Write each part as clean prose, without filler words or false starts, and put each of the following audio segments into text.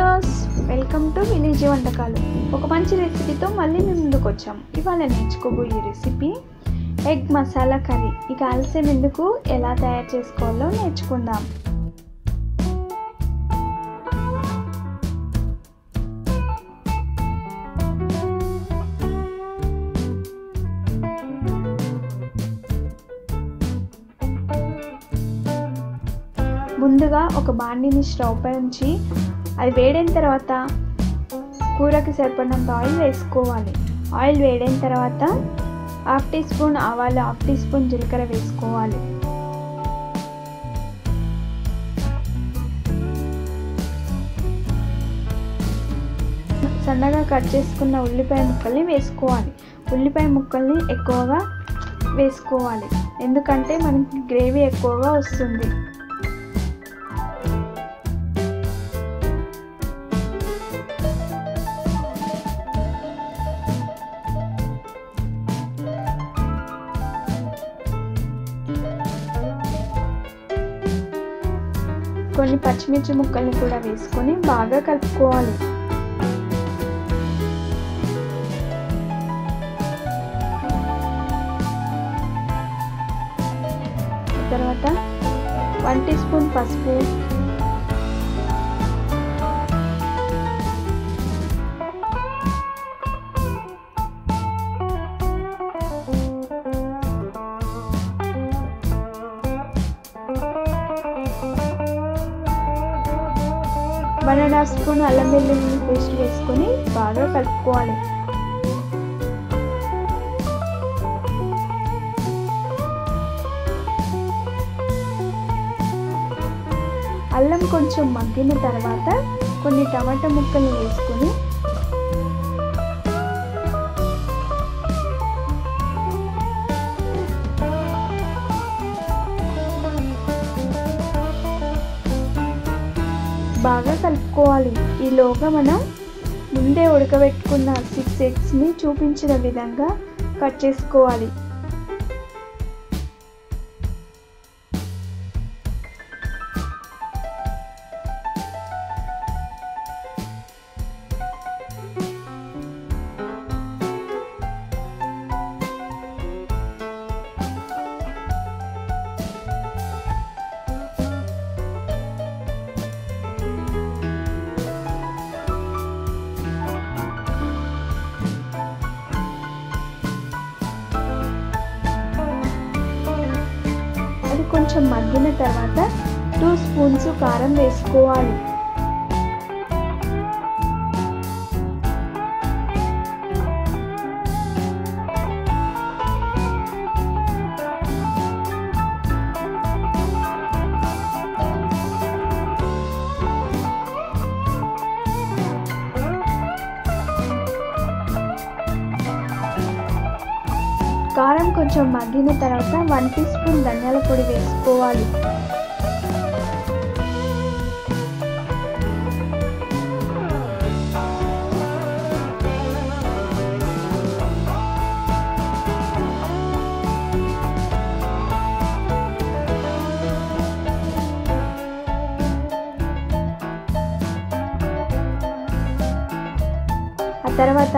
Viewers, welcome to village వంటకాలు. ఒక మంచి రెసిపీతో మళ్ళీ మేము ముందుకు వచ్చాం. ఇవాళ నేర్చుకోబోయే రెసిపీ ఎగ్ మసాలా కర్రీ. ఇక ఆలస్యం ఎందుకు, ఎలా తయారు చేసుకోవాలో నేర్చుకుందాం. ముందుగా ఒక బాండిని స్టవ్ పై ఉంచి అది వేడైన తర్వాత కూరకి సరిపడినంత ఆయిల్ వేసుకోవాలి. ఆయిల్ వేడైన తర్వాత 1/2 టీ స్పూన్ ఆవాలు, 1/2 టీ స్పూన్ జీలకర్ర వేసుకోవాలి. సన్నగా కట్ చేసుకున్న ఉల్లిపాయ ముక్కల్ని వేసుకోవాలి. ఉల్లిపాయ ముక్కల్ని ఎక్కువగా వేసుకోవాలి, ఎందుకంటే మనకి గ్రేవీ ఎక్కువగా వస్తుంది. కొన్ని పచ్చిమిర్చి ముక్కల్ని కూడా వేసుకొని బాగా కలుపుకోవాలి. తర్వాత 1 టీ స్పూన్ పసుపు, వన్ అండ్ హాఫ్ స్పూన్ అల్లం వెల్లుల్లి పేస్ట్ వేసుకొని బాగా కలుపుకోవాలి. అల్లం కొంచెం మగ్గిన తర్వాత కొన్ని టమాటా ముక్కలు వేసుకొని బాగా కలుపుకోవాలి. ఈలోగా మనం ముందే ఉడకబెట్టుకున్న 6 ఎగ్స్ని చూపించిన విధంగా కట్ చేసుకోవాలి. కొంచెం మగ్గిన తర్వాత 2 స్పూన్స్ కారం వేసుకోవాలి. కారం కొంచెం మగ్గిన తర్వాత 1 టీ స్పూన్ ధనియాల పొడి వేసుకోవాలి. ఆ తర్వాత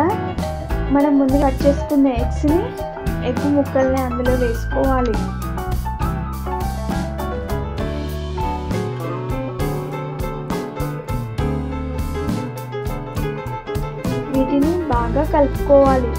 మనం ముందు కట్ చేసుకున్న ఎగ్ ముక్కల్ని అందులో వేసుకోవాలి. వీటిని బాగా కలుపుకోవాలి.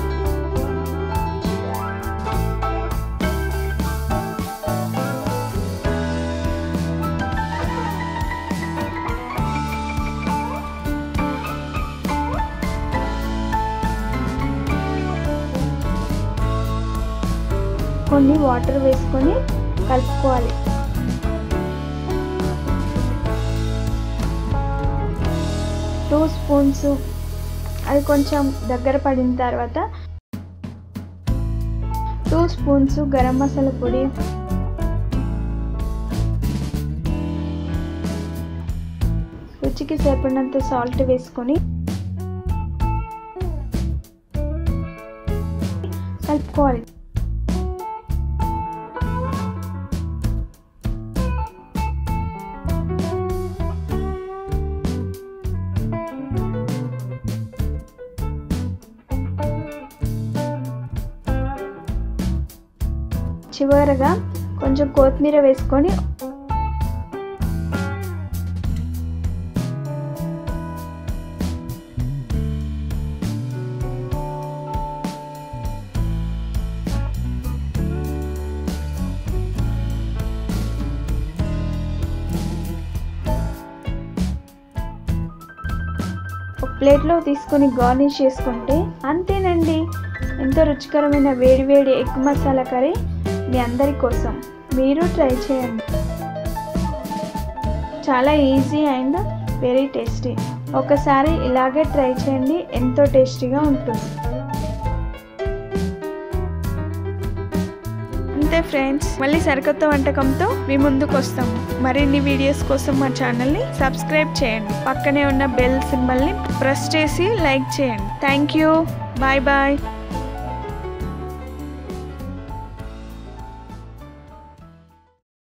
కొన్ని వాటర్ వేసుకొని కలుపుకోవాలి. టూ స్పూన్స్ అది కొంచెం దగ్గర పడిన తర్వాత 2 స్పూన్స్ గరం మసాలా పొడి, రుచికి సరిపడినంత సాల్ట్ వేసుకొని కలుపుకోవాలి. చివరగా కొంచెం కొత్తిమీర వేసుకొని ఒక ప్లేట్లో తీసుకొని గార్నిష్ చేసుకుంటే అంతేనండి, ఎంతో రుచికరమైన వేడివేడి ఎగ్ మసాలా కర్రీ మీ అందరి కోసం. మీరు ట్రై చేయండి. చాలా ఈజీ అండ్ వెరీ టేస్టీ. ఒకసారి ఇలాగే ట్రై చేయండి, ఎంతో టేస్టీగా ఉంటుంది. అంతే ఫ్రెండ్స్, మళ్ళీ సరికొత్త వంటకంతో మీ ముందుకు వస్తాము. మరిన్ని వీడియోస్ కోసం మా ఛానల్ని సబ్స్క్రైబ్ చేయండి. పక్కనే ఉన్న బెల్ సింబల్ని ప్రెస్ చేసి లైక్ చేయండి. Thank you. Bye bye.